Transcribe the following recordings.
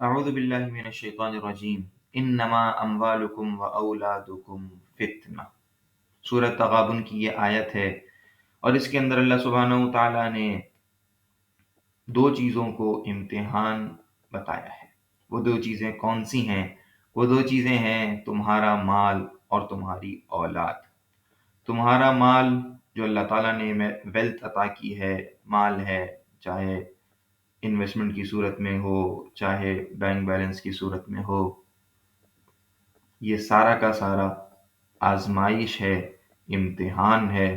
اعوذ باللہ من الشیطان الرجیم انما اموالکم و اولادکم فتنہ۔ سورۃ تغابن کی یہ آیت ہے، اور اس کے اندر اللہ سبحانہ و تعالیٰ نے دو چیزوں کو امتحان بتایا ہے۔ وہ دو چیزیں کون سی ہیں؟ وہ دو چیزیں ہیں تمہارا مال اور تمہاری اولاد۔ تمہارا مال جو اللہ تعالیٰ نے ویلتھ عطا کی ہے، مال ہے، چاہے انویسٹمنٹ کی صورت میں ہو، چاہے بینک بیلنس کی صورت میں ہو، یہ سارا کا سارا آزمائش ہے، امتحان ہے،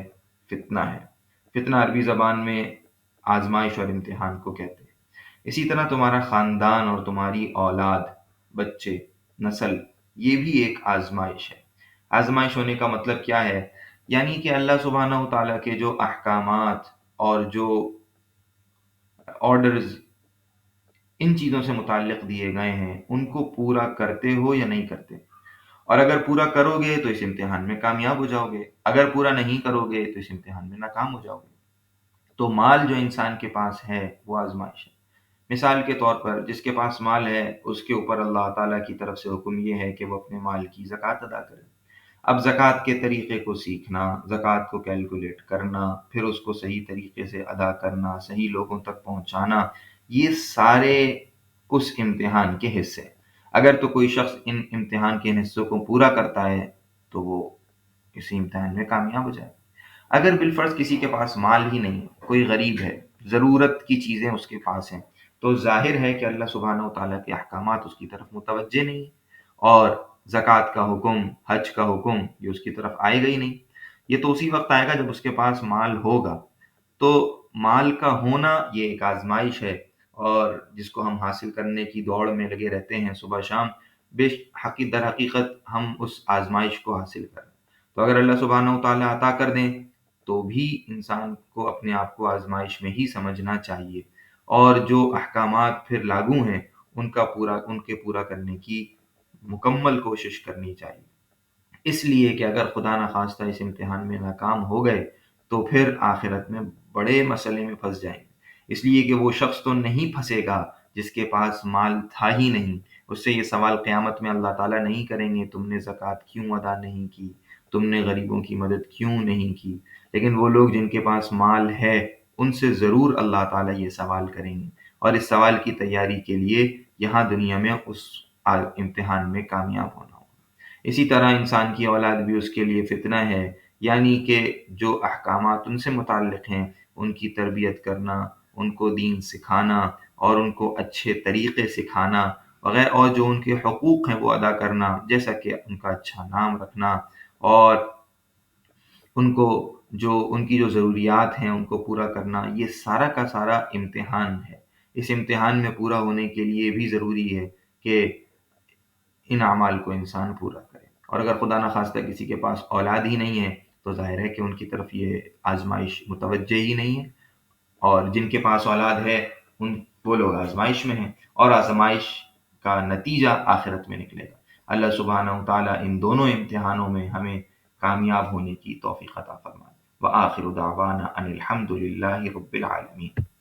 فتنہ ہے۔ فتنہ عربی زبان میں آزمائش اور امتحان کو کہتے ہیں۔ اسی طرح تمہارا خاندان اور تمہاری اولاد، بچے، نسل، یہ بھی ایک آزمائش ہے۔ آزمائش ہونے کا مطلب کیا ہے؟ یعنی کہ اللہ سبحانہ و تعالیٰ کے جو احکامات اور جو آرڈرز ان چیزوں سے متعلق دیے گئے ہیں، ان کو پورا کرتے ہو یا نہیں کرتے۔ اور اگر پورا کرو گے تو اس امتحان میں کامیاب ہو جاؤ گے، اگر پورا نہیں کرو گے تو اس امتحان میں ناکام ہو جاؤ گے۔ تو مال جو انسان کے پاس ہے وہ آزمائش ہے۔ مثال کے طور پر جس کے پاس مال ہے، اس کے اوپر اللہ تعالیٰ کی طرف سے حکم یہ ہے کہ وہ اپنے مال کی زکوٰۃ ادا کرے۔ اب زکوٰۃ کے طریقے کو سیکھنا، زکوٰۃ کو کیلکولیٹ کرنا، پھر اس کو صحیح طریقے سے ادا کرنا، صحیح لوگوں تک پہنچانا، یہ سارے اس امتحان کے حصے ہیں۔ اگر تو کوئی شخص ان امتحان کے حصوں کو پورا کرتا ہے تو وہ اسی امتحان میں کامیاب ہو جائے۔ اگر بالفرض کسی کے پاس مال ہی نہیں، کوئی غریب ہے، ضرورت کی چیزیں اس کے پاس ہیں، تو ظاہر ہے کہ اللہ سبحانہ و تعالیٰ کے احکامات اس کی طرف متوجہ نہیں، اور زکوٰۃ کا حکم، حج کا حکم، یہ اس کی طرف آئے گا ہی نہیں۔ یہ تو اسی وقت آئے گا جب اس کے پاس مال ہوگا۔ تو مال کا ہونا یہ ایک آزمائش ہے، اور جس کو ہم حاصل کرنے کی دوڑ میں لگے رہتے ہیں صبح شام، در حقیقت ہم اس آزمائش کو حاصل کریں۔ تو اگر اللہ سبحانہ و تعالیٰ عطا کر دیں تو بھی انسان کو اپنے آپ کو آزمائش میں ہی سمجھنا چاہیے، اور جو احکامات پھر لاگو ہیں ان کے پورا کرنے کی مکمل کوشش کرنی چاہیے۔ اس لیے کہ اگر خدا نخواستہ اس امتحان میں ناکام ہو گئے تو پھر آخرت میں بڑے مسئلے میں پھنس جائیں گے۔ اس لیے کہ وہ شخص تو نہیں پھنسے گا جس کے پاس مال تھا ہی نہیں۔ اس سے یہ سوال قیامت میں اللہ تعالیٰ نہیں کریں گے تم نے زکوٰۃ کیوں ادا نہیں کی، تم نے غریبوں کی مدد کیوں نہیں کی، لیکن وہ لوگ جن کے پاس مال ہے ان سے ضرور اللہ تعالیٰ یہ سوال کریں گے، اور اس سوال کی تیاری کے لیے یہاں دنیا میں اس امتحان میں کامیاب ہونا ہوگا۔ اسی طرح انسان کی اولاد بھی اس کے لیے فتنہ ہے، یعنی کہ جو احکامات ان سے متعلق ہیں ان کی تربیت کرنا، ان کو دین سکھانا اور ان کو اچھے طریقے سکھانا وغیرہ، اور جو ان کے حقوق ہیں وہ ادا کرنا، جیسا کہ ان کا اچھا نام رکھنا، اور ان کی جو ضروریات ہیں ان کو پورا کرنا، یہ سارا کا سارا امتحان ہے۔ اس امتحان میں پورا ہونے کے لیے بھی ضروری ہے کہ ان اعمال کو انسان پورا کرے۔ اور اگر خدا نخواستہ کسی کے پاس اولاد ہی نہیں ہے تو ظاہر ہے کہ ان کی طرف یہ آزمائش متوجہ ہی نہیں ہے، اور جن کے پاس اولاد ہے وہ لوگ آزمائش میں ہیں، اور آزمائش کا نتیجہ آخرت میں نکلے گا۔ اللہ سبحانہ و تعالیٰ ان دونوں امتحانوں میں ہمیں کامیاب ہونے کی توفیق عطا فرمائے۔ وآخر دعوانا ان الحمد للہ رب العالمین۔